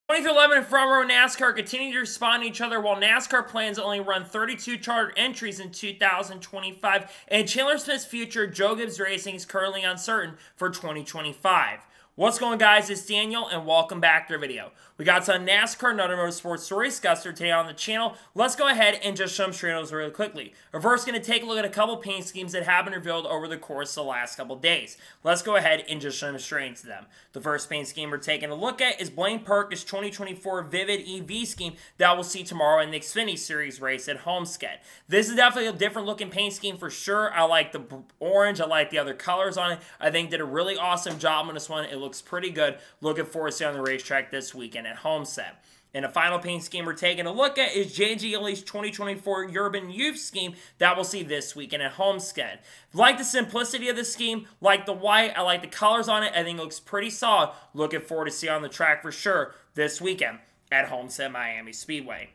2011 and front row NASCAR continue to respond to each other while NASCAR plans to only run 32 charter entries in 2025, and Chandler Smith's future, Joe Gibbs Racing, is currently uncertain for 2025. What's going on, guys? It's Daniel, and welcome back to the video. We got some NASCAR and other motorsports stories discussed today on the channel. Let's go ahead and just show them straight those really quickly. We're first going to take a look at a couple paint schemes that have been revealed over the course of the last couple days. Let's go ahead and just show them straight into them. The first paint scheme we're taking a look at is Blayke Vivid's 2024 Vivid EV scheme that we'll see tomorrow in the Xfinity Series race at Homestead. This is definitely a different looking paint scheme for sure. I like the orange. I like the other colors on it. I think did a really awesome job on this one. It looks pretty good. Looking forward to seeing on the racetrack this weekend at Homestead. And the final paint scheme we're taking a look at is JGR's 2024 Urban Youth scheme that we'll see this weekend at Homestead. Like the simplicity of the scheme, like the white, I like the colors on it. I think it looks pretty solid. Looking forward to see on the track for sure this weekend at Homestead Miami Speedway.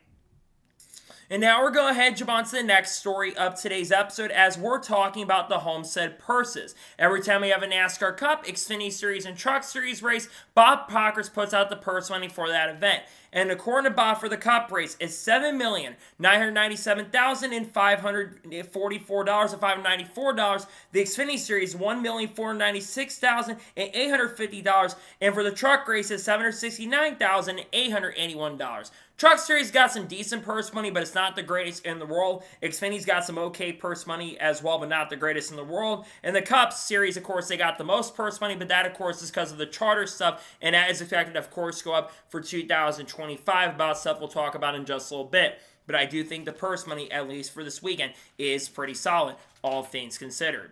And now we're going to jump on to the next story of today's episode as we're talking about the Homestead Purses. Every time we have a NASCAR Cup, Xfinity Series, and Truck Series race, Bob Pockers puts out the purse money for that event. And according to Bob, for the Cup race, it's $7,997,544.594. The Xfinity Series, $1,496,850. And for the Truck race, it's $769,881. Truck Series got some decent purse money, but it's not the greatest in the world. Xfinity's got some okay purse money as well, but not the greatest in the world. And the Cup Series, of course, they got the most purse money, but that, of course, is because of the charter stuff, and that is expected, of course, to go up for 2025, about stuff we'll talk about in just a little bit. But I do think the purse money, at least for this weekend, is pretty solid, all things considered.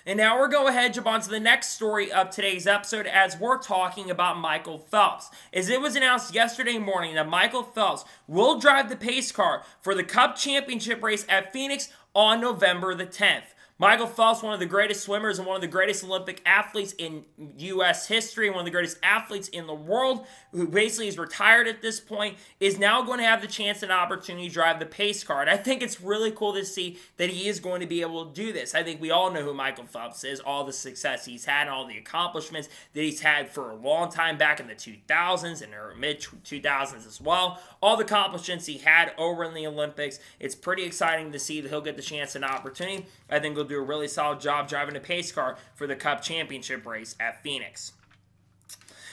And now we're going to jump on to the next story of today's episode as we're talking about Michael Phelps. As it was announced yesterday morning that Michael Phelps will drive the pace car for the Cup Championship race at Phoenix on November the 10th. Michael Phelps, one of the greatest swimmers and one of the greatest Olympic athletes in U.S. history, one of the greatest athletes in the world, who basically is retired at this point, is now going to have the chance and opportunity to drive the pace car. And I think it's really cool to see that he is going to be able to do this. I think we all know who Michael Phelps is, all the success he's had, and all the accomplishments that he's had for a long time back in the 2000s and mid-2000s as well. All the accomplishments he had over in the Olympics. It's pretty exciting to see that he'll get the chance and opportunity. I think he'll do a really solid job driving a pace car for the Cup Championship race at Phoenix.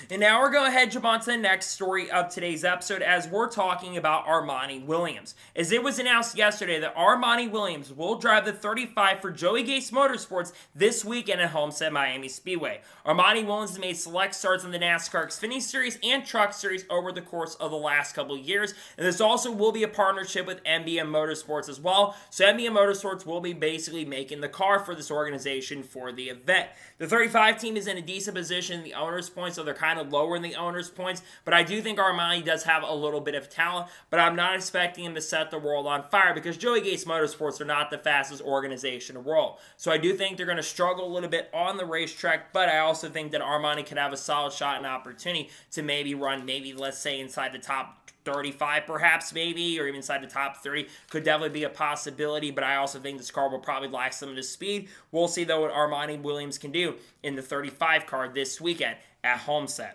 And now we're going to jump on to the next story of today's episode as we're talking about Armani Williams. As it was announced yesterday that Armani Williams will drive the 35 for Joey Gase Motorsports this weekend at Homestead Miami Speedway. Armani Williams has made select starts in the NASCAR Xfinity Series and Truck Series over the course of the last couple of years. And this also will be a partnership with NBM Motorsports as well. So NBM Motorsports will be basically making the car for this organization for the event. The 35 team is in a decent position in the owner's points, so they're kind of lower in the owner's points, but I do think Armani does have a little bit of talent, but I'm not expecting him to set the world on fire because Joey Gase Motorsports are not the fastest organization in the world. So I do think they're going to struggle a little bit on the racetrack, but I also think that Armani could have a solid shot and opportunity to maybe run, let's say, inside the top 35 perhaps, maybe, or even inside the top 30 could definitely be a possibility, but I also think this car will probably lack some of the speed. We'll see, though, what Armani Williams can do in the 35 car this weekend at Homestead.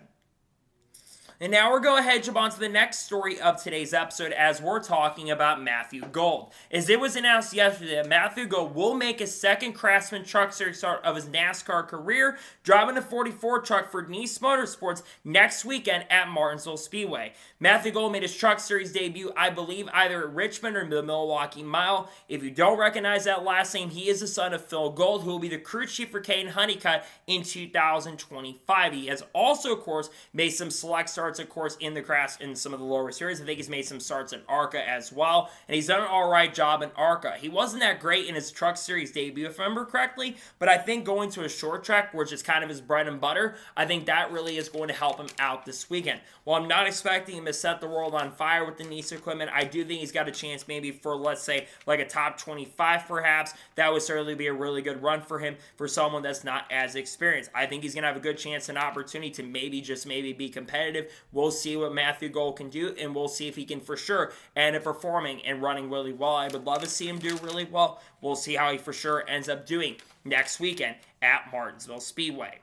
And now we're going to jump on to the next story of today's episode as we're talking about Matthew Gold. As it was announced yesterday that Matthew Gold will make his second Craftsman Truck Series start of his NASCAR career, driving the 44 truck for Nice Motorsports next weekend at Martinsville Speedway. Matthew Gold made his Truck Series debut, I believe, either at Richmond or the Milwaukee Mile. If you don't recognize that last name, he is the son of Phil Gold, who will be the crew chief for Caden Honeycutt in 2025. He has also, of course, made some select starts, of course, in the crafts in some of the lower series. I think he's made some starts in ARCA as well, and he's done an alright job in ARCA. He wasn't that great in his Truck Series debut, if I remember correctly, but I think going to a short track, which is kind of his bread and butter, I think that really is going to help him out this weekend. While I'm not expecting him to set the world on fire with the Nice equipment, I do think he's got a chance maybe for, let's say, like a top 25 perhaps. That would certainly be a really good run for him for someone that's not as experienced. I think he's going to have a good chance and opportunity to maybe be competitive. We'll see what Matthew Gold can do, and we'll see if he can for sure end up performing and running really well. I would love to see him do really well. We'll see how he for sure ends up doing next weekend at Martinsville Speedway.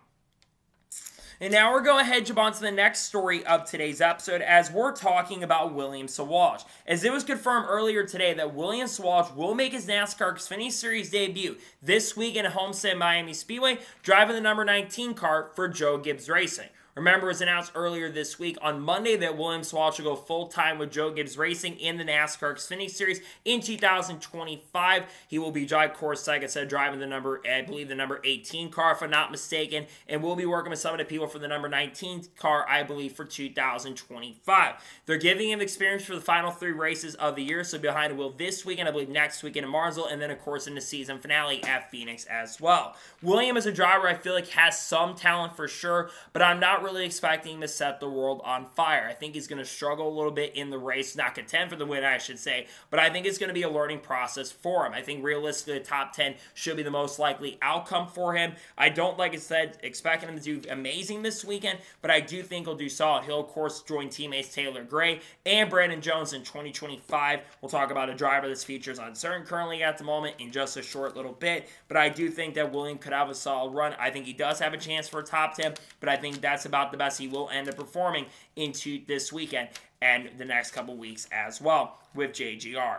And now we're going ahead and jump on to the next story of today's episode as we're talking about William Swal. As it was confirmed earlier today that William Swal will make his NASCAR Xfinity Series debut this week in Homestead Miami Speedway, driving the number 19 car for Joe Gibbs Racing. Remember, it was announced earlier this week on Monday that William Swal will go full-time with Joe Gibbs Racing in the NASCAR Xfinity Series in 2025. He will be, of course, like I said, driving the number 18 car, if I'm not mistaken, and will be working with some of the people for the number 19 car, I believe, for 2025. They're giving him experience for the final 3 races of the year, so behind the wheel this weekend, I believe next weekend in Martinsville, and then, of course, in the season finale at Phoenix as well. William is a driver I feel like has some talent for sure, but I'm not really expecting him to set the world on fire. I think he's going to struggle a little bit in the race, not contend for the win, I should say, but I think it's going to be a learning process for him. I think realistically, the top 10 should be the most likely outcome for him. I don't, like I said, expecting him to do amazing this weekend, but I do think he'll do solid. He'll, of course, join teammates Taylor Gray and Brandon Jones in 2025. We'll talk about a driver that's features uncertain currently at the moment in just a short little bit, but I do think that William could have a solid run. I think he does have a chance for a top 10, but I think that's about the best he will end up performing into this weekend and the next couple weeks as well with JGR.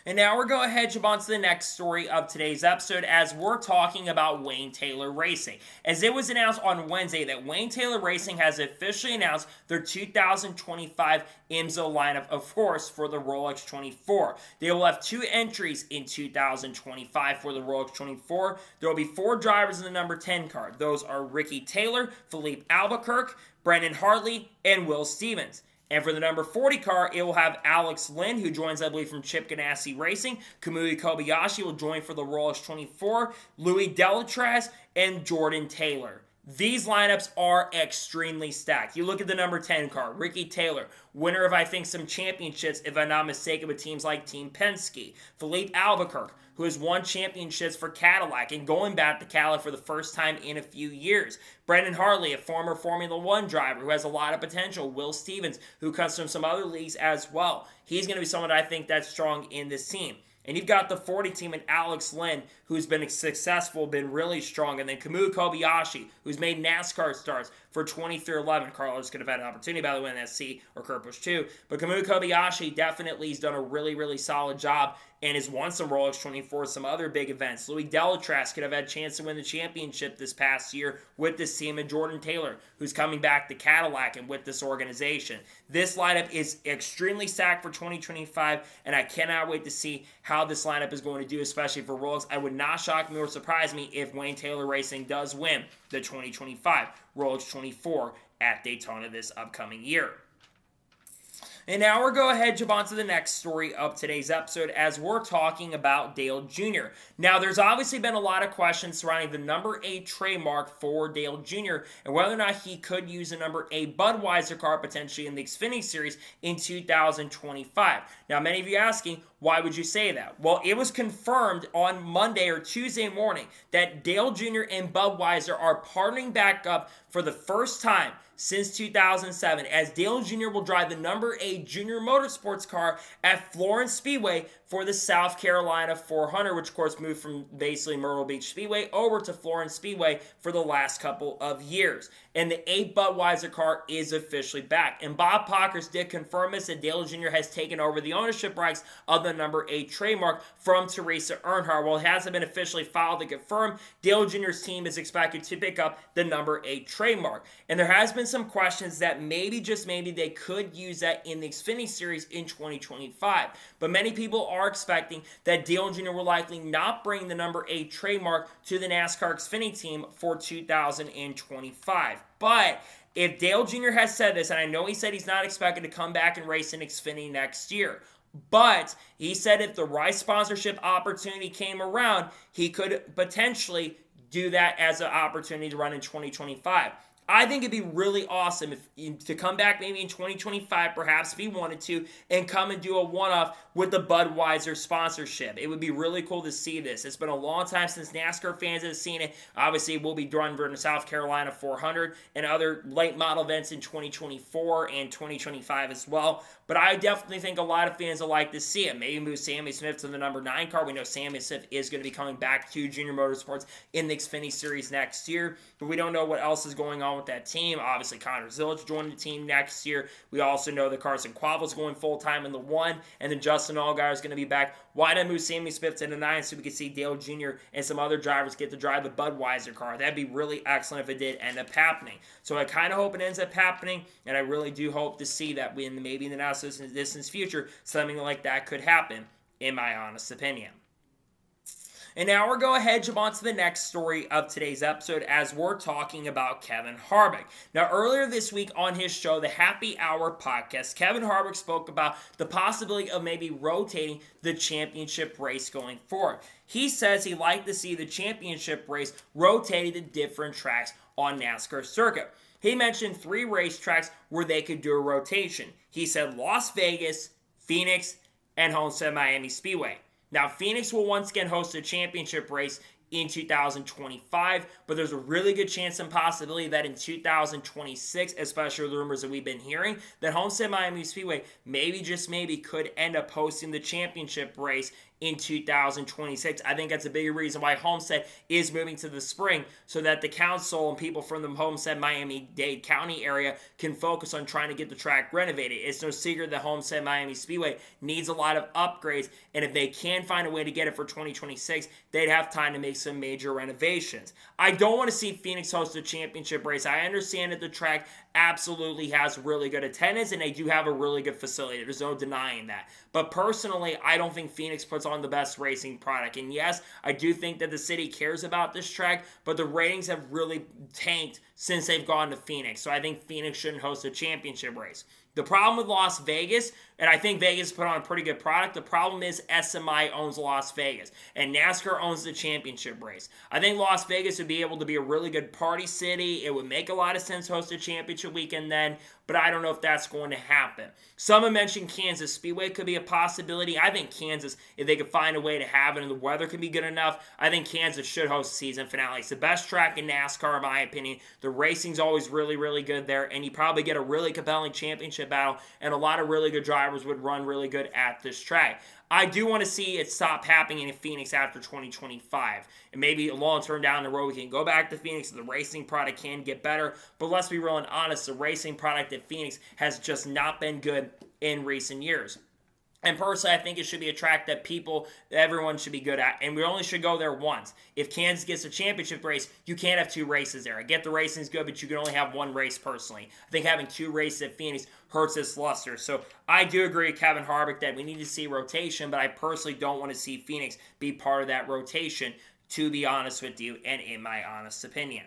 And now we're going ahead and jump on to the next story of today's episode as we're talking about Wayne Taylor Racing. As it was announced on Wednesday that Wayne Taylor Racing has officially announced their 2025 IMSA lineup, of course, for the Rolex 24. They will have 2 entries in 2025 for the Rolex 24. There will be 4 drivers in the number 10 car. Those are Ricky Taylor, Philippe Albuquerque, Brendan Hartley, and Will Stevens. And for the number 40 car, it will have Alex Lynn, who joins, I believe, from Chip Ganassi Racing. Kamui Kobayashi will join for the Rolex 24. Louis Delatraz and Jordan Taylor. These lineups are extremely stacked. You look at the number 10 car, Ricky Taylor, winner of, I think, some championships, if I'm not mistaken, with teams like Team Penske. Philippe Albuquerque, who has won championships for Cadillac and going back to Cadillac for the first time in a few years. Brendan Hartley, a former Formula One driver who has a lot of potential. Will Stevens, who comes from some other leagues as well. He's going to be someone I think that's strong in this team. And you've got the 40 team and Alex Lynn, who's been successful, been really strong. And then Kamui Kobayashi, who's made NASCAR starts for 23-11. Carlos could have had an opportunity, by the way, in that C or Kurt Busch too. But Kamui Kobayashi definitely has done a really, really solid job and has won some Rolex 24, some other big events. Louis Delatraz could have had a chance to win the championship this past year with this team, and Jordan Taylor, who's coming back to Cadillac and with this organization. This lineup is extremely stacked for 2025, and I cannot wait to see how this lineup is going to do, especially for Rolex. I would not shock me or surprise me if Wayne Taylor Racing does win the 2025 Rolex 24 at Daytona this upcoming year. And now we're going ahead and jump on to the next story of today's episode as we're talking about Dale Jr. Now, there's obviously been a lot of questions surrounding the number 8 trademark for Dale Jr. and whether or not he could use a number 8 Budweiser car potentially in the Xfinity Series in 2025. Now, many of you asking, why would you say that? Well, it was confirmed on Monday or Tuesday morning that Dale Jr. and Budweiser are partnering back up for the first time since 2007, as Dale Jr. will drive the number 8 Junior Motorsports car at Florence Speedway for the South Carolina 400, which of course moved from basically Myrtle Beach Speedway over to Florence Speedway for the last couple of years. And the 8 Budweiser car is officially back. And Bob Pockers did confirm this, that Dale Jr. has taken over the ownership rights of the number 8 trademark from Teresa Earnhardt. While it hasn't been officially filed to confirm, Dale Jr.'s team is expected to pick up the number 8 trademark. And there has been some questions that maybe, just maybe, they could use that in the Xfinity Series in 2025. But many people are expecting that Dale Jr. will likely not bring the number 8 trademark to the NASCAR Xfinity team for 2025. But if Dale Jr. has said this, and I know he said he's not expected to come back and race in Xfinity next year, but he said if the right sponsorship opportunity came around, he could potentially do that as an opportunity to run in 2025. I think it'd be really awesome to come back maybe in 2025, perhaps if he wanted to, and come and do a one-off with the Budweiser sponsorship. It would be really cool to see this. It's been a long time since NASCAR fans have seen it. Obviously, we'll be running for the South Carolina 400 and other late model events in 2024 and 2025 as well. But I definitely think a lot of fans will like to see it. Maybe move Sammy Smith to the number 9 car. We know Sammy Smith is going to be coming back to Junior Motorsports in the Xfinity Series next year. But we don't know what else is going on with that team. Obviously, Connor Zilic joined the team next year. We also know that Carson Quavel's going full-time in the 1, and then Justin Allgaier is going to be back. Why not move Sammy Smith to the 9 so we could see Dale Jr. and some other drivers get to drive the Budweiser car? That'd be really excellent if it did end up happening. So I kind of hope it ends up happening, and I really do hope to see that maybe in the not so distant future, something like that could happen, in my honest opinion. And now we're going to jump on to the next story of today's episode as we're talking about Kevin Harvick. Now, earlier this week on his show, the Happy Hour podcast, Kevin Harvick spoke about the possibility of maybe rotating the championship race going forward. He says he'd like to see the championship race rotated to different tracks on NASCAR circuit. He mentioned 3 racetracks where they could do a rotation. He said Las Vegas, Phoenix, and Homestead Miami Speedway. Now, Phoenix will once again host a championship race in 2025, but there's a really good chance and possibility that in 2026, especially with the rumors that we've been hearing, that Homestead Miami Speedway maybe, just maybe, could end up hosting the championship race in 2026. I think that's a big reason why Homestead is moving to the spring, so that the council and people from the Homestead Miami-Dade County area can focus on trying to get the track renovated. It's no secret that Homestead Miami Speedway needs a lot of upgrades, and if they can find a way to get it for 2026, they'd have time to make some major renovations. I don't want to see Phoenix host a championship race. I understand that the track absolutely has really good attendance, and they do have a really good facility. There's no denying that. But personally, I don't think Phoenix puts on the best racing product. And yes, I do think that the city cares about this track, but the ratings have really tanked since they've gone to Phoenix. So I think Phoenix shouldn't host a championship race. The problem with Las Vegas, and I think Vegas put on a pretty good product, the problem is SMI owns Las Vegas, and NASCAR owns the championship race. I think Las Vegas would be able to be a really good party city. It would make a lot of sense to host a championship weekend then, but I don't know if that's going to happen. Some have mentioned Kansas Speedway could be a possibility. I think Kansas, if they could find a way to have it and the weather could be good enough, I think Kansas should host the season finale. It's the best track in NASCAR, in my opinion. The racing's always really, really good there, and you probably get a really compelling championship battle, and a lot of really good drivers would run really good at this track. I do want to see it stop happening in Phoenix after 2025. And maybe long-term down the road, we can go back to Phoenix. The racing product can get better. But let's be real and honest, the racing product at Phoenix has just not been good in recent years. And personally, I think it should be a track that everyone should be good at, and we only should go there once. If Kansas gets a championship race, you can't have 2 races there. I get the racing's good, but you can only have 1 race personally. I think having 2 races at Phoenix hurts its luster. So I do agree with Kevin Harvick that we need to see rotation, but I personally don't want to see Phoenix be part of that rotation, to be honest with you, and in my honest opinion.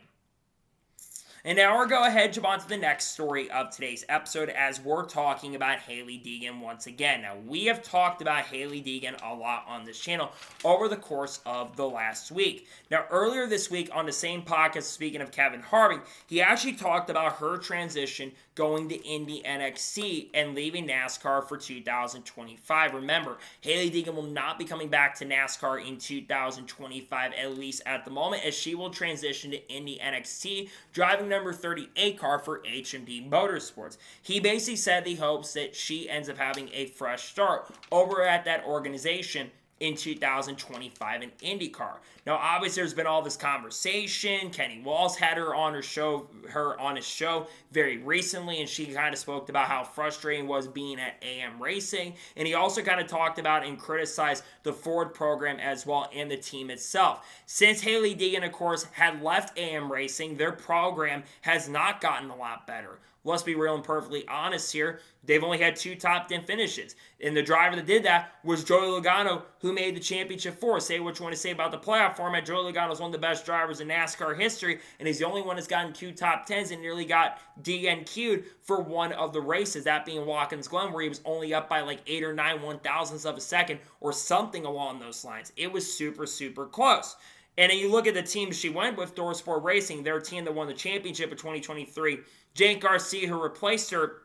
And now we're going to jump on to the next story of today's episode as we're talking about Hailie Deegan once again. Now, we have talked about Hailie Deegan a lot on this channel over the course of the last week. Now, earlier this week on the same podcast, speaking of Kevin Harvick, he actually talked about her transition going to Indy NXT and leaving NASCAR for 2025. Remember, Hailie Deegan will not be coming back to NASCAR in 2025, at least at the moment, as she will transition to Indy NXT, driving number 38 car for H&B Motorsports. He basically said he hopes that she ends up having a fresh start over at that organization in 2025 in IndyCar. Now, obviously, there's been all this conversation. Kenny Walls had her on his show very recently, and she kind of spoke about how frustrating it was being at AM Racing. And he also kind of talked about and criticized the Ford program as well and the team itself. Since Hailie Deegan, of course, had left AM Racing, their program has not gotten a lot better. Let's be real and perfectly honest here. They've only had 2 top 10 finishes. And the driver that did that was Joey Logano, who made the championship for us. Say what you want to say about the playoff format. Joey Logano is one of the best drivers in NASCAR history, and he's the only one that's gotten 2 top 10s and nearly got DNQ'd for one of the races, that being Watkins Glen, where he was only up by like 8 or 9 1,000ths of a second or something along those lines. It was super, super close. And then you look at the team she went with, Door Sport Racing, their team that won the championship of 2023. Jake Garcia, who replaced her,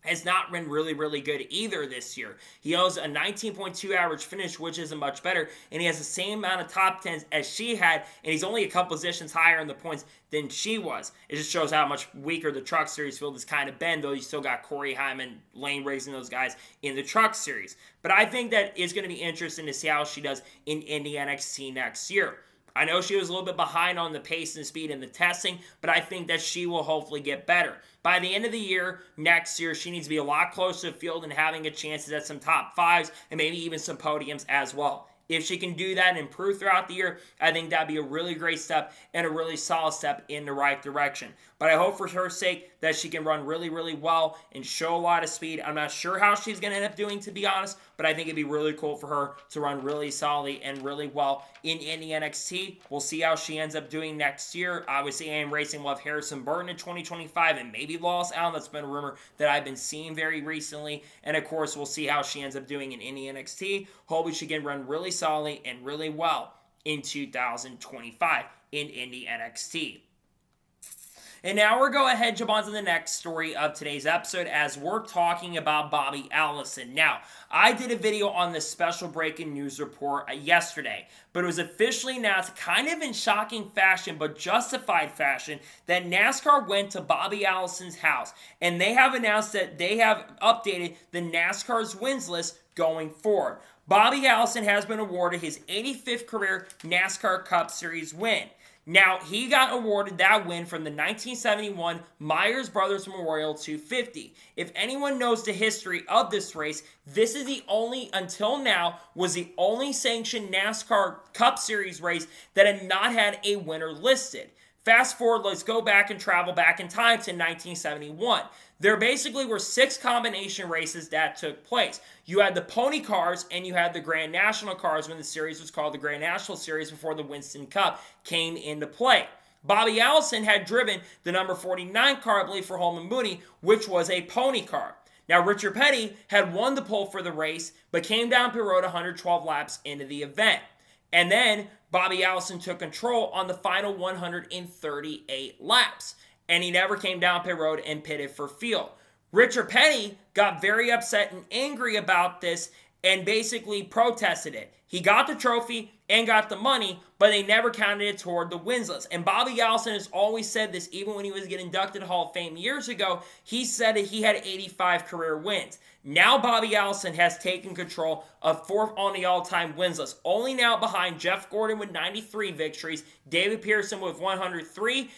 has not been really, really good either this year. He owes a 19.2 average finish, which isn't much better, and he has the same amount of top 10s as she had, and he's only a couple positions higher in the points than she was. It just shows how much weaker the Truck Series field has kind of been, though you still got Corey Hyman, Lane Racing, those guys in the Truck Series. But I think that it's going to be interesting to see how she does in Indy NXT next year. I know she was a little bit behind on the pace and speed and the testing, but I think that she will hopefully get better. By the end of the year, next year, she needs to be a lot closer to the field and having a chance at some top fives and maybe even some podiums as well. If she can do that and improve throughout the year, I think that'd be a really great step and a really solid step in the right direction. But I hope for her sake that she can run really, really well and show a lot of speed. I'm not sure how she's going to end up doing, to be honest, but I think it'd be really cool for her to run really solidly and really well in Indy NXT. We'll see how she ends up doing next year. Obviously, AM Racing will have Harrison Burton in 2025 and maybe Lois Allen. That's been a rumor that I've been seeing very recently. And of course, we'll see how she ends up doing in Indy NXT. Hopefully, she can run really solidly and really well in 2025 in Indy NXT. And now we're going ahead and jump on to the next story of today's episode as we're talking about Bobby Allison. Now, I did a video on this special breaking news report yesterday, but it was officially announced kind of in shocking fashion, but justified fashion, that NASCAR went to Bobby Allison's house, and they have announced that they have updated the NASCAR's wins list going forward. Bobby Allison has been awarded his 85th career NASCAR Cup Series win. Now, he got awarded that win from the 1971 Myers Brothers Memorial 250. If anyone knows the history of this race, this is the only, until now, was the only sanctioned NASCAR Cup Series race that had not had a winner listed. Fast forward, let's go back and travel back in time to 1971. There basically were 6 combination races that took place. You had the Pony Cars and you had the Grand National Cars when the series was called the Grand National Series before the Winston Cup came into play. Bobby Allison had driven the number 49 car, I believe, for Holman Mooney, which was a Pony Car. Now, Richard Petty had won the pole for the race, but came down pit road 112 laps into the event. And then Bobby Allison took control on the final 138 laps. And he never came down pit road and pitted for field. Richard Petty got very upset and angry about this and basically protested it. He got the trophy and got the money, but they never counted it toward the wins list. And Bobby Allison has always said this, even when he was getting inducted to Hall of Fame years ago, he said that he had 85 career wins. Now Bobby Allison has taken control of 4th on the all-time wins list, only now behind Jeff Gordon with 93 victories, David Pearson with 105,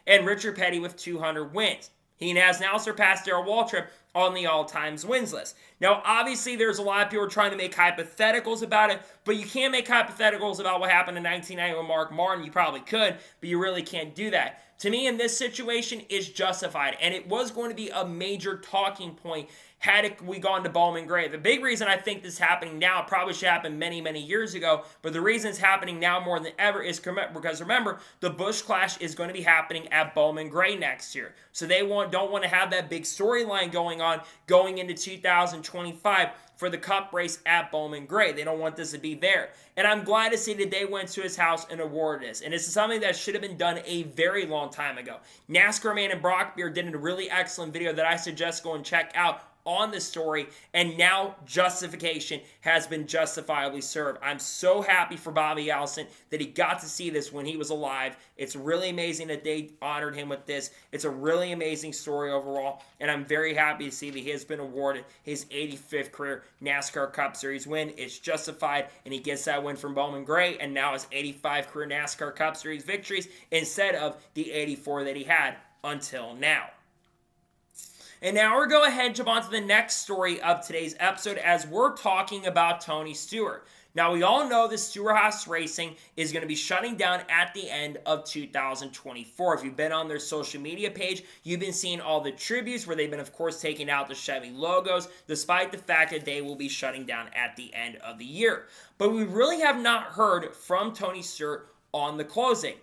and Richard Petty with 200 wins. He has now surpassed Darrell Waltrip on the all-time wins list. Now, obviously, there's a lot of people trying to make hypotheticals about it, but you can't make hypotheticals about what happened in 1990 with Mark Martin. You probably could, but you really can't do that. To me, in this situation, is justified, and it was going to be a major talking point had we gone to Bowman Gray. The big reason I think this is happening now, it probably should happen many, many years ago, but the reason it's happening now more than ever is because remember, the Busch Clash is going to be happening at Bowman Gray next year. So they don't want to have that big storyline going on going into 2025 for the Cup race at Bowman Gray. They don't want this to be there. And I'm glad to see that they went to his house and awarded this. And this is something that should have been done a very long time ago. NASCAR Man and Brock Beard did a really excellent video that I suggest go and check out on this story, and now justification has been justifiably served. I'm so happy for Bobby Allison that he got to see this when he was alive. It's really amazing that they honored him with this. It's a really amazing story overall, and I'm very happy to see that he has been awarded his 85th career NASCAR Cup Series win. It's justified, and he gets that win from Bowman Gray, and now his 85 career NASCAR Cup Series victories instead of the 84 that he had until now. And now we're going ahead and jump on to the next story of today's episode as we're talking about Tony Stewart. Now, we all know that Stewart-Haas Racing is going to be shutting down at the end of 2024. If you've been on their social media page, you've been seeing all the tributes where they've been, of course, taking out the Chevy logos, despite the fact that they will be shutting down at the end of the year. But we really have not heard from Tony Stewart on the closing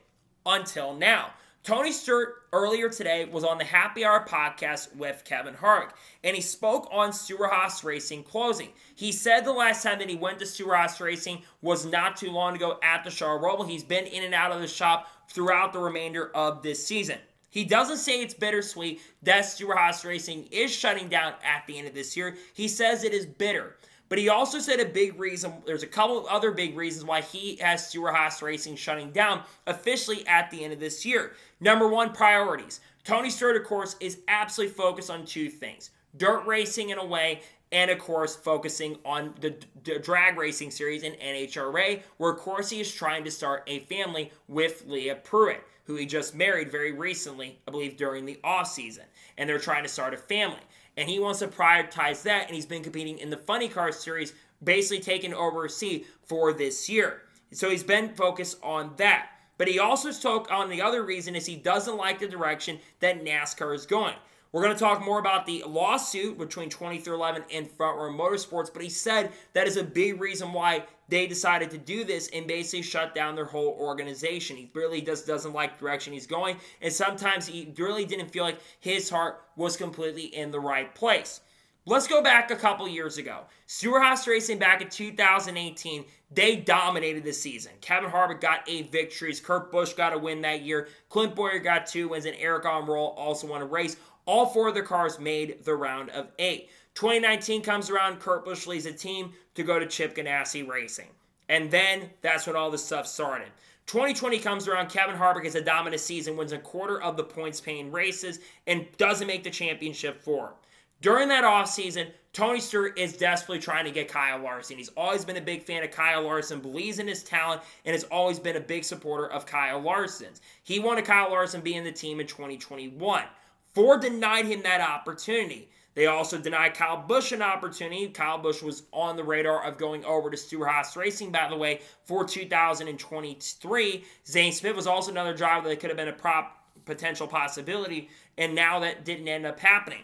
until now. Tony Stewart earlier today was on the Happy Hour podcast with Kevin Harvick, and he spoke on Stewart-Haas Racing closing. He said the last time that he went to Stewart-Haas Racing was not too long ago at the Charlotte Roval. He's been in and out of the shop throughout the remainder of this season. He doesn't say it's bittersweet that Stewart-Haas Racing is shutting down at the end of this year. He says it is bitter. But he also said a big reason, there's a couple of other big reasons why he has Stewart-Haas Racing shutting down officially at the end of this year. Number one, priorities. Tony Stewart, of course, is absolutely focused on two things. Dirt racing in a way, and of course, focusing on the drag racing series in NHRA, where of course he is trying to start a family with Leah Pruitt, who he just married very recently, I believe during the offseason. And they're trying to start a family. And he wants to prioritize that, and he's been competing in the Funny Car Series, basically taking over a seat for this year. So he's been focused on that. But he also spoke on the other reason is he doesn't like the direction that NASCAR is going. We're going to talk more about the lawsuit between 2311 and Front Row Motorsports, but he said that is a big reason why they decided to do this and basically shut down their whole organization. He really doesn't like the direction he's going, and sometimes he really didn't feel like his heart was completely in the right place. Let's go back a couple years ago. Stewart-Haas Racing back in 2018, they dominated the season. Kevin Harvick got 8 victories. Kurt Busch got a win that year. Clint Bowyer got 2 wins, and Eric Almirola also won a race. All 4 of their cars made the round of 8. 2019 comes around, Kurt Busch leads the team to go to Chip Ganassi Racing. And then that's when all this stuff started. 2020 comes around, Kevin Harvick has a dominant season, wins a quarter of the points-paying races, and doesn't make the championship four. During that offseason, Tony Stewart is desperately trying to get Kyle Larson. He's always been a big fan of Kyle Larson, believes in his talent, and has always been a big supporter of Kyle Larson's. He wanted Kyle Larson being the team in 2021. Ford denied him that opportunity. They also denied Kyle Busch an opportunity. Kyle Busch was on the radar of going over to Stewart-Haas Racing, by the way, for 2023. Zane Smith was also another driver that could have been a potential possibility, and now that didn't end up happening.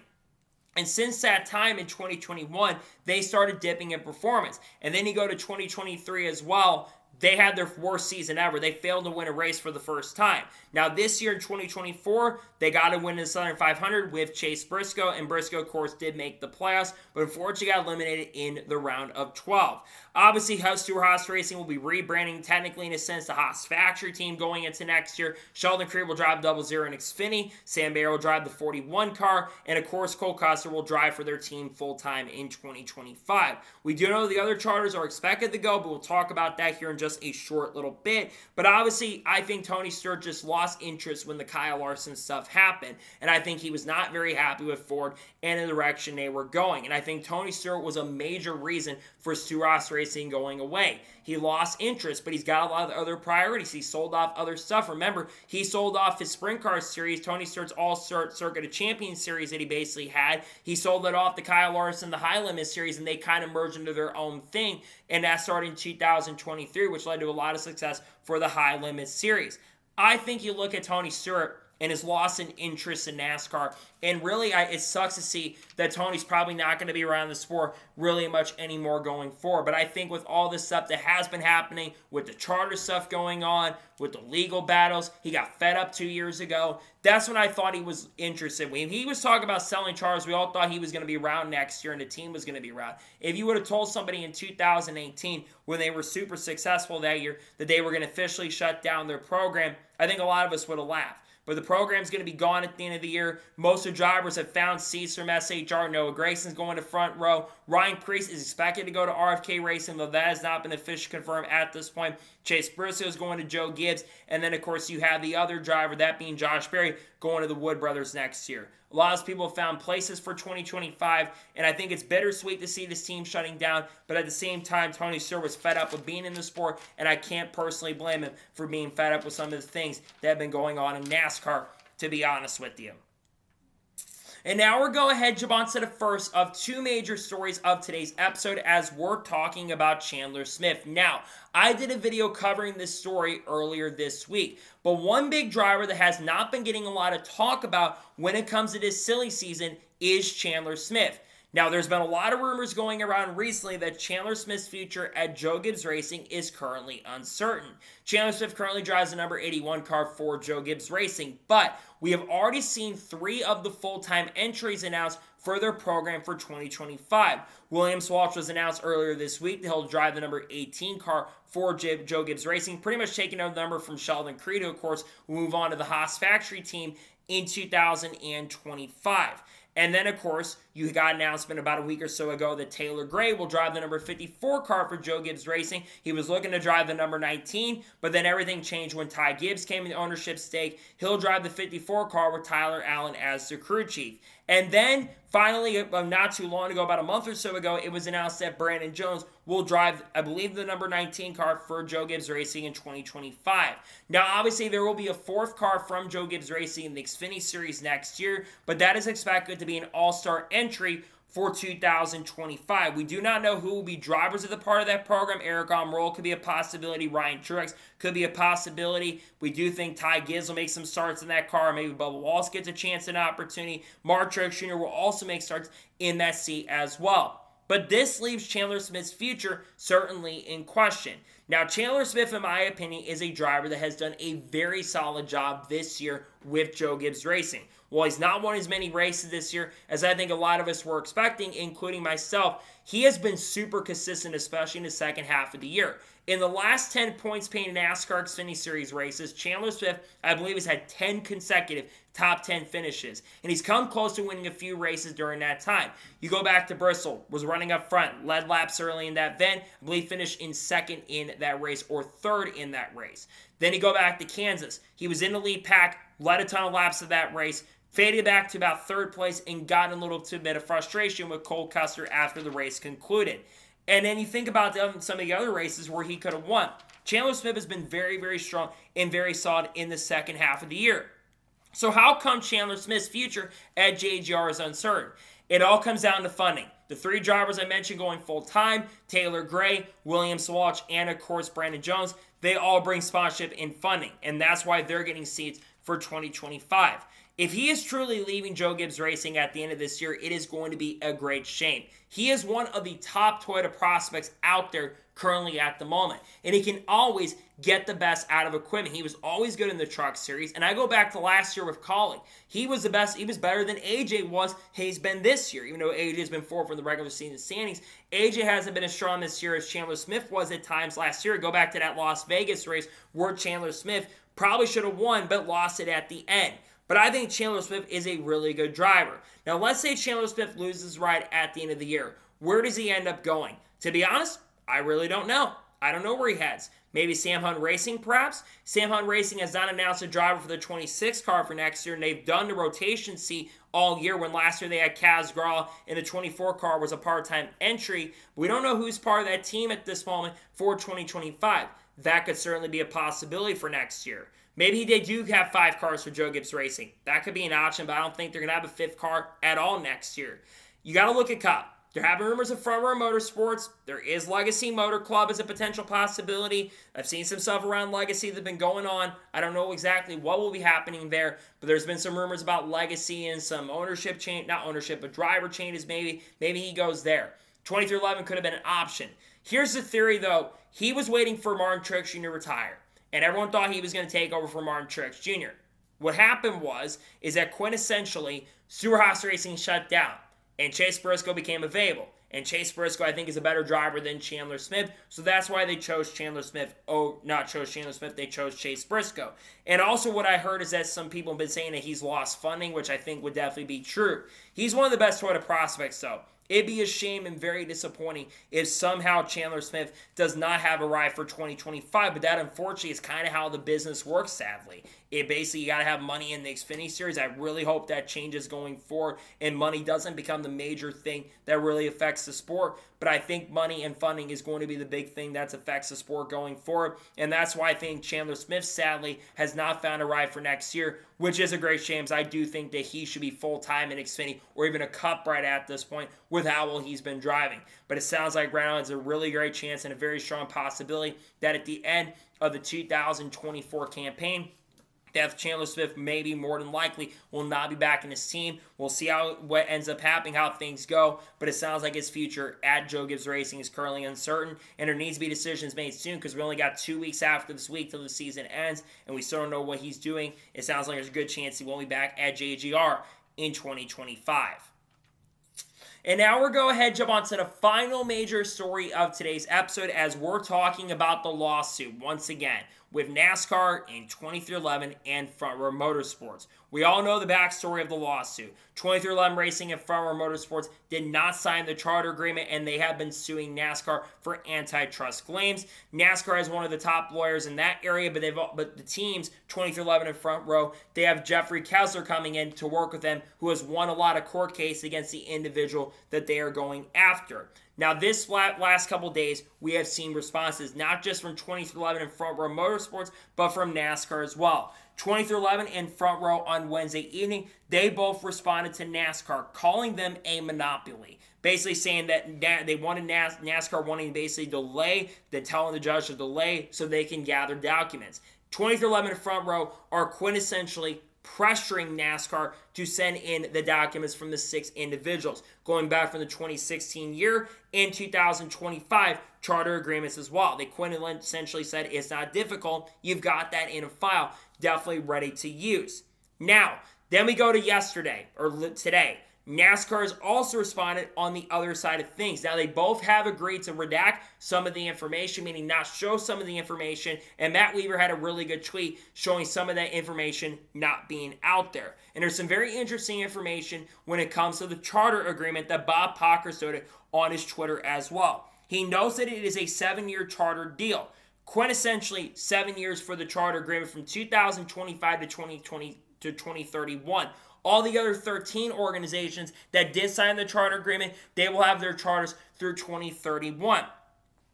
And since that time in 2021, they started dipping in performance. And then you go to 2023 as well. They had their worst season ever. They failed to win a race for the first time. Now, this year in 2024, they got to win the Southern 500 with Chase Briscoe, and Briscoe, of course, did make the playoffs, but unfortunately got eliminated in the round of 12. Obviously, Stewart-Haas Racing will be rebranding, technically, in a sense, the Haas factory team going into next year. Sheldon Creed will drive 00 and Xfinity. Sam Bayer will drive the 41 car, and of course, Cole Custer will drive for their team full-time in 2025. We do know the other charters are expected to go, but we'll talk about that here in just a short little bit. But obviously, I think Tony Stewart just lost interest when the Kyle Larson stuff happened, and I think he was not very happy with Ford and the direction they were going. And I think Tony Stewart was a major reason for Stewart-Haas Racing going away. He lost interest, but he's got a lot of other priorities. He sold off other stuff. Remember, he sold off his Sprint Car Series, Tony Stewart's All-Circuit of Champions Series that he basically had. He sold it off to Kyle Larson, the High Limit Series, and they kind of merged into their own thing. And that started in 2023, which led to a lot of success for the High Limit Series. I think you look at Tony Stewart and his loss in interest in NASCAR, and really it sucks to see that Tony's probably not going to be around the sport really much anymore going forward. But I think with all this stuff that has been happening, with the charter stuff going on, with the legal battles, he got fed up 2 years ago. That's when I thought he was interested. When he was talking about selling charters, we all thought he was going to be around next year and the team was going to be around. If you would have told somebody in 2018, when they were super successful that year, that they were going to officially shut down their program, I think a lot of us would have laughed. But the program's going to be gone at the end of the year. Most of the drivers have found seats from SHR. Noah Grayson's going to Front Row. Ryan Preece is expected to go to RFK Racing, though that has not been officially confirmed at this point. Chase Briscoe is going to Joe Gibbs. And then, of course, you have the other driver, that being Josh Berry, going to the Wood Brothers next year. A lot of people have found places for 2025, and I think it's bittersweet to see this team shutting down, but at the same time, Tony Stewart was fed up with being in the sport, and I can't personally blame him for being fed up with some of the things that have been going on in NASCAR, to be honest with you. And now we're going ahead, jump on to the first of two major stories of today's episode as we're talking about Chandler Smith. Now, I did a video covering this story earlier this week, but one big driver that has not been getting a lot of talk about when it comes to this silly season is Chandler Smith. Now, there's been a lot of rumors going around recently that Chandler Smith's future at Joe Gibbs Racing is currently uncertain. Chandler Smith currently drives the number 81 car for Joe Gibbs Racing, but we have already seen 3 of the full-time entries announced for their program for 2025. William Swal was announced earlier this week that he'll drive the number 18 car for Joe Gibbs Racing, pretty much taking over the number from Sheldon Creed, who, of course, will move on to the Haas factory team in 2025. And then, of course, you got an announcement about a week or so ago that Taylor Gray will drive the number 54 car for Joe Gibbs Racing. He was looking to drive the number 19, but then everything changed when Ty Gibbs came in the ownership stake. He'll drive the 54 car with Tyler Allen as the crew chief. And then, finally, not too long ago, about a month or so ago, it was announced that Brandon Jones will drive, I believe, the number 19 car for Joe Gibbs Racing in 2025. Now, obviously, there will be a 4th car from Joe Gibbs Racing in the Xfinity Series next year, but that is expected to be an all-star entry for 2025. We do not know who will be drivers of the part of that program. Eric Almirola could be a possibility. Ryan Truex could be a possibility. We do think Ty Gibbs will make some starts in that car. Maybe Bubba Wallace gets a chance and opportunity. Mark Truex Jr. will also make starts in that seat as well. But this leaves Chandler Smith's future certainly in question. Now, Chandler Smith, in my opinion, is a driver that has done a very solid job this year with Joe Gibbs Racing. While he's not won as many races this year as I think a lot of us were expecting, including myself, he has been super consistent, especially in the second half of the year. In the last 10 points paid in NASCAR Xfinity Series races, Chandler Smith, I believe, has had 10 consecutive top 10 finishes. And he's come close to winning a few races during that time. You go back to Bristol, was running up front, led laps early in that event, I believe finished in 2nd in that race or 3rd in that race. Then you go back to Kansas. He was in the lead pack, led a ton of laps of that race, faded back to about 3rd place, and got in a little bit of frustration with Cole Custer after the race concluded. And then you think about some of the other races where he could have won. Chandler Smith has been very, very strong and very solid in the second half of the year. So how come Chandler Smith's future at JGR is uncertain? It all comes down to funding. The 3 drivers I mentioned going full-time, Taylor Gray, William Swalch, and of course Brandon Jones, they all bring sponsorship and funding, and that's why they're getting seats for 2025. If he is truly leaving Joe Gibbs Racing at the end of this year, it is going to be a great shame. He is one of the top Toyota prospects out there currently at the moment, and he can always get the best out of equipment. He was always good in the truck series, and I go back to last year with Colin. He was the best. He was better than AJ he's been this year, even though AJ has been 4th from the regular season standings. AJ hasn't been as strong this year as Chandler Smith was at times last year. Go back to that Las Vegas race where Chandler Smith probably should have won, but lost it at the end. But I think Chandler Smith is a really good driver. Now, let's say Chandler Smith loses his ride at the end of the year. Where does he end up going? To be honest, I really don't know. I don't know where he heads. Maybe Sam Hunt Racing, perhaps? Sam Hunt Racing has not announced a driver for the 26 car for next year, and they've done the rotation seat all year when last year they had Kaz Gralla, and the 24 car was a part-time entry. We don't know who's part of that team at this moment for 2025. That could certainly be a possibility for next year. Maybe they do have 5 cars for Joe Gibbs Racing. That could be an option, but I don't think they're going to have a 5th car at all next year. You got to look at Cup. They're having rumors of Front Row Motorsports. There is Legacy Motor Club as a potential possibility. I've seen some stuff around Legacy that's been going on. I don't know exactly what will be happening there, but there's been some rumors about Legacy and some ownership change, not ownership, but driver changes maybe. Maybe he goes there. 2311 could have been an option. Here's the theory, though. He was waiting for Martin Truex Jr. to retire, and everyone thought he was going to take over for Martin Truex Jr. What happened is that quintessentially, Stewart-Haas Racing shut down, and Chase Briscoe became available. And Chase Briscoe, I think, is a better driver than Chandler Smith, so that's why they chose Chandler Smith. Oh, not chose Chandler Smith, they chose Chase Briscoe. And also what I heard is that some people have been saying that he's lost funding, which I think would definitely be true. He's one of the best Toyota prospects, though. It'd be a shame and very disappointing if somehow Chandler Smith does not have a ride for 2025, but that unfortunately is kind of how the business works, sadly. It basically, you got to have money in the Xfinity Series. I really hope that changes going forward and money doesn't become the major thing that really affects the sport. But I think money and funding is going to be the big thing that affects the sport going forward. And that's why I think Chandler Smith, sadly, has not found a ride for next year, which is a great shame, as I do think that he should be full-time in Xfinity or even a Cup ride at this point with how well he's been driving. But it sounds like right now it's a really great chance and a very strong possibility that at the end of the 2024 campaign, that Chandler Smith maybe more than likely will not be back in his team. We'll see what ends up happening, how things go, but it sounds like his future at Joe Gibbs Racing is currently uncertain, and there needs to be decisions made soon because we only got 2 weeks after this week till the season ends, and we still don't know what he's doing. It sounds like there's a good chance he won't be back at JGR in 2025. And now we're going ahead and jump on to the final major story of today's episode as we're talking about the lawsuit once again with NASCAR in 2311 and Front Row Motorsports. We all know the backstory of the lawsuit. 2311 Racing and Front Row Motorsports did not sign the charter agreement, and they have been suing NASCAR for antitrust claims. NASCAR has one of the top lawyers in that area, but the teams, 2311 and Front Row, they have Jeffrey Kessler coming in to work with them, who has won a lot of court cases against the individual that they are going after. Now, this last couple days, we have seen responses not just from 2311 and Front Row Motorsports, but from NASCAR as well. 2311 and Front Row on Wednesday evening, they both responded to NASCAR, calling them a monopoly. Basically saying that they wanted NASCAR wanting to basically delay, telling the judge to delay so they can gather documents. 2311 and Front Row are quintessentially pressuring NASCAR to send in the documents from the 6 individuals, going back from the 2016 year and 2025 charter agreements as well. They quintessentially said it's not difficult. You've got that in a file, definitely ready to use. Now, then we go to yesterday, or today. NASCAR has also responded on the other side of things. Now, they both have agreed to redact some of the information, meaning not show some of the information, and Matt Weaver had a really good tweet showing some of that information not being out there. And there's some very interesting information when it comes to the charter agreement that Bob Pocker showed on his Twitter as well. He knows that it is a 7-year charter deal. Quintessentially, 7 years for the charter agreement from 2025 to 2031. All the other 13 organizations that did sign the charter agreement, they will have their charters through 2031.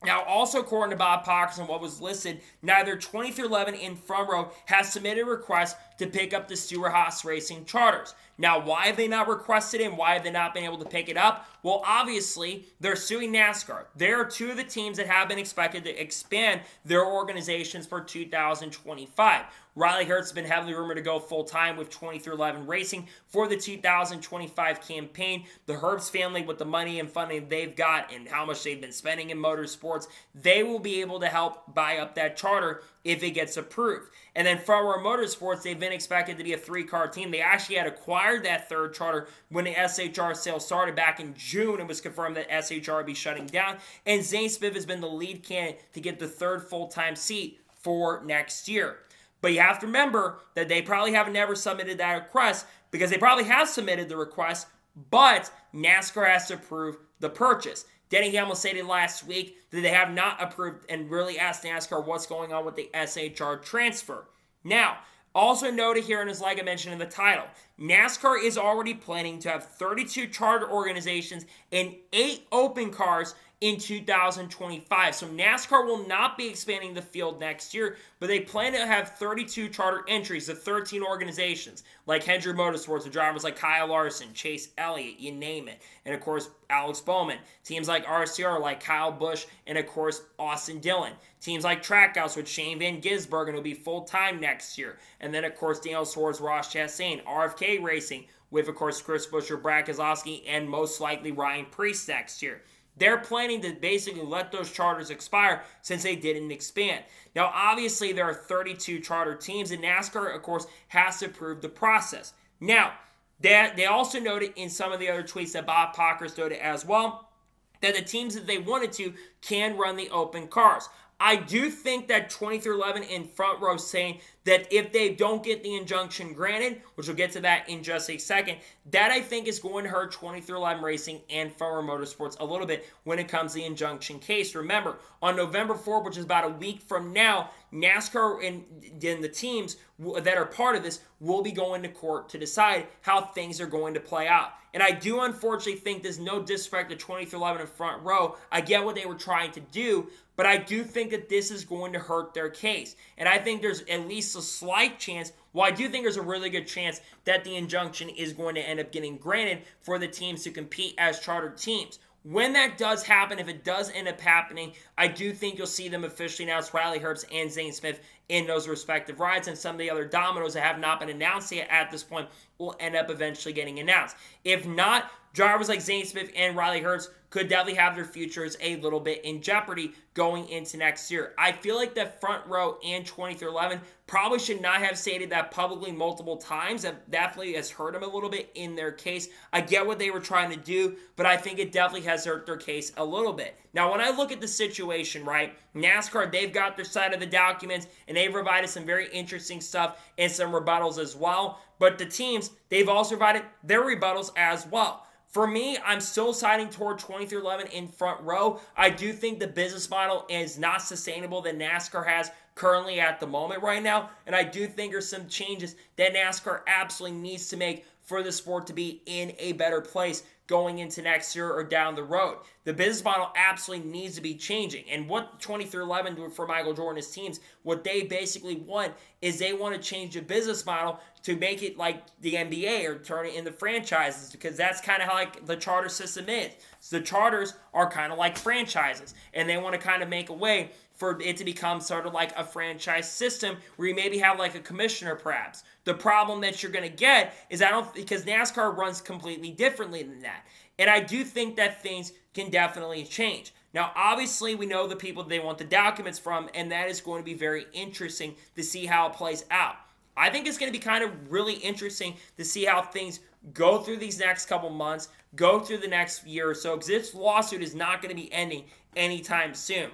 Now, also according to Bob Pockers and what was listed, neither 2311 and Front Row has submitted requests to pick up the Stewart-Haas Racing charters. Now, why have they not requested it and why have they not been able to pick it up? Well, obviously, they're suing NASCAR. There are 2 of the teams that have been expected to expand their organizations for 2025. Riley Herbst has been heavily rumored to go full-time with 2311 Racing for the 2025 campaign. The Herbst family, with the money and funding they've got and how much they've been spending in motorsports, they will be able to help buy up that charter if it gets approved. And then Front Row Motorsports, they've been expected to be a 3-car team. They actually had acquired that 3rd charter when the SHR sale started back in June. It was confirmed that SHR would be shutting down. And Zane Smith has been the lead candidate to get the 3rd full-time seat for next year. But you have to remember that they probably have never submitted that request because they probably have submitted the request, but NASCAR has to approve the purchase. Denny Hamlin stated last week that they have not approved and really asked NASCAR what's going on with the SHR transfer. Now, also noted here, and as like I mentioned in the title, NASCAR is already planning to have 32 charter organizations and 8 open cars in 2025. So NASCAR will not be expanding the field next year, but they plan to have 32 charter entries to 13 organizations, like Hendrick Motorsports, with drivers like Kyle Larson, Chase Elliott, you name it. And of course, Alex Bowman. Teams like RCR, like Kyle Busch, and of course, Austin Dillon. Teams like Trackhouse with Shane Van Gisbergen will be full-time next year. And then of course, Daniel Suarez, Ross Chastain, RFK Racing, with of course, Chris Buescher, Brad Keselowski, and most likely Ryan Preece next year. They're planning to basically let those charters expire since they didn't expand. Now, obviously, there are 32 charter teams, and NASCAR, of course, has to approve the process. Now, they also noted in some of the other tweets that Bob Pockers noted as well, that the teams that they wanted to can run the open cars. I do think that 2311 in Front Row saying that if they don't get the injunction granted, which we'll get to that in just a second, that I think is going to hurt 2311 Racing and Front Row Motorsports a little bit when it comes to the injunction case. Remember, on November 4th, which is about a week from now, NASCAR and the teams that are part of this will be going to court to decide how things are going to play out. And I do unfortunately think there's no disrespect to 2311 in Front Row. I get what they were trying to do, but I do think that this is going to hurt their case. And I think there's at least a slight chance, well, I do think there's a really good chance that the injunction is going to end up getting granted for the teams to compete as chartered teams. When that does happen, if it does end up happening, I do think you'll see them officially announce Riley Herbst and Zane Smith in those respective rides, and some of the other dominoes that have not been announced yet at this point will end up eventually getting announced. If not, drivers like Zane Smith and Riley Herbst could definitely have their futures a little bit in jeopardy going into next year. I feel like the front row and 20-11 probably should not have stated that publicly multiple times. That definitely has hurt them a little bit in their case. I get what they were trying to do, but I think it definitely has hurt their case a little bit. Now, when I look at the situation, right, NASCAR, they've got their side of the documents, and they've provided some very interesting stuff and some rebuttals as well. But the teams, they've also provided their rebuttals as well. For me, I'm still siding toward 20-11 in front row. I do think the business model is not sustainable that NASCAR has currently at the moment right now. And I do think there's some changes that NASCAR absolutely needs to make for the sport to be in a better place going into next year or down the road. The business model absolutely needs to be changing. And what 20-11 do for Michael Jordan's teams, what they basically want is they want to change the business model to make it like the NBA or turn it into franchises, because that's kind of how like the charter system is. So the charters are kind of like franchises, and they want to kind of make a way for it to become sort of like a franchise system where you maybe have like a commissioner perhaps. The problem that you're going to get is because NASCAR runs completely differently than that. And I do think that things can definitely change. Now, obviously, we know the people they want the documents from, and that is going to be very interesting to see how it plays out. I think it's going to be kind of really interesting to see how things go through these next couple months, go through the next year or so, because this lawsuit is not going to be ending anytime soon.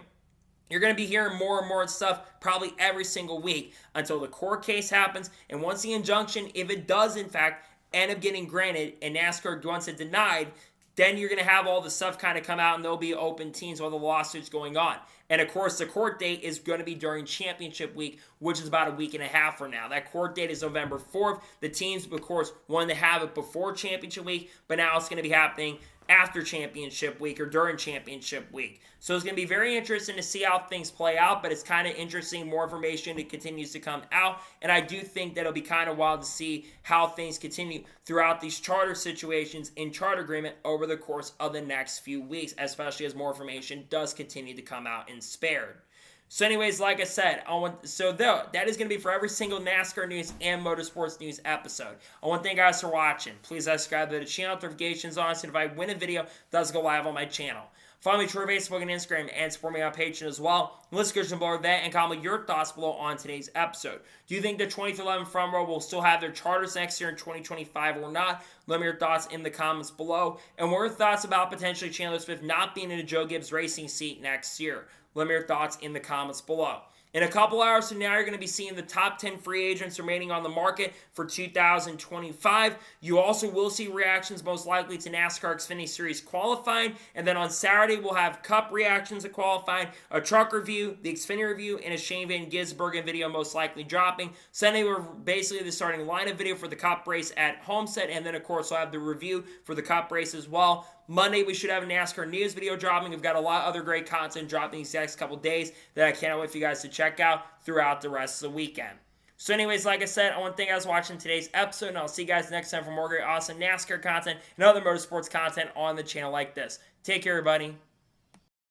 You're going to be hearing more and more stuff probably every single week until the court case happens. And once the injunction, if it does in fact end up getting granted and NASCAR wants it denied, then you're going to have all the stuff kind of come out and there'll be open teams while the lawsuit's going on. And of course, the court date is going to be during championship week, which is about a week and a half from now. That court date is November 4th. The teams, of course, wanted to have it before championship week, but now it's going to be happening after championship week or during championship week. So it's going to be very interesting to see how things play out, but it's kind of interesting. More information that continues to come out, and I do think that it'll be kind of wild to see how things continue throughout these charter situations in charter agreement over the course of the next few weeks, especially as more information does continue to come out and spared. So anyways, like I said, that is going to be for every single NASCAR news and motorsports news episode. I want to thank you guys for watching. Please subscribe to the channel, notifications on, so if I win a video, it does go live on my channel. Follow me on Facebook and Instagram, and support me on Patreon as well. Let's go below that and comment your thoughts below on today's episode. Do you think the 20-11 front row will still have their charters next year in 2025 or not? Let me know your thoughts in the comments below. And what are your thoughts about potentially Chandler Smith not being in a Joe Gibbs racing seat next year? Let me know your thoughts in the comments below. In a couple hours from now, you're going to be seeing the top 10 free agents remaining on the market for 2025. You also will see reactions most likely to NASCAR Xfinity Series qualifying. And then on Saturday, we'll have Cup reactions to qualifying, a truck review, the Xfinity review, and a Shane Van Gisbergen video most likely dropping. Sunday, we're basically the starting lineup video for the Cup race at Homestead. And then, of course, we'll have the review for the Cup race as well. Monday, we should have a NASCAR news video dropping. We've got a lot of other great content dropping these next couple days that I can't wait for you guys to check out throughout the rest of the weekend. So anyways, like I said, I want to thank you guys for watching today's episode, and I'll see you guys next time for more great, awesome NASCAR content and other motorsports content on the channel like this. Take care, everybody.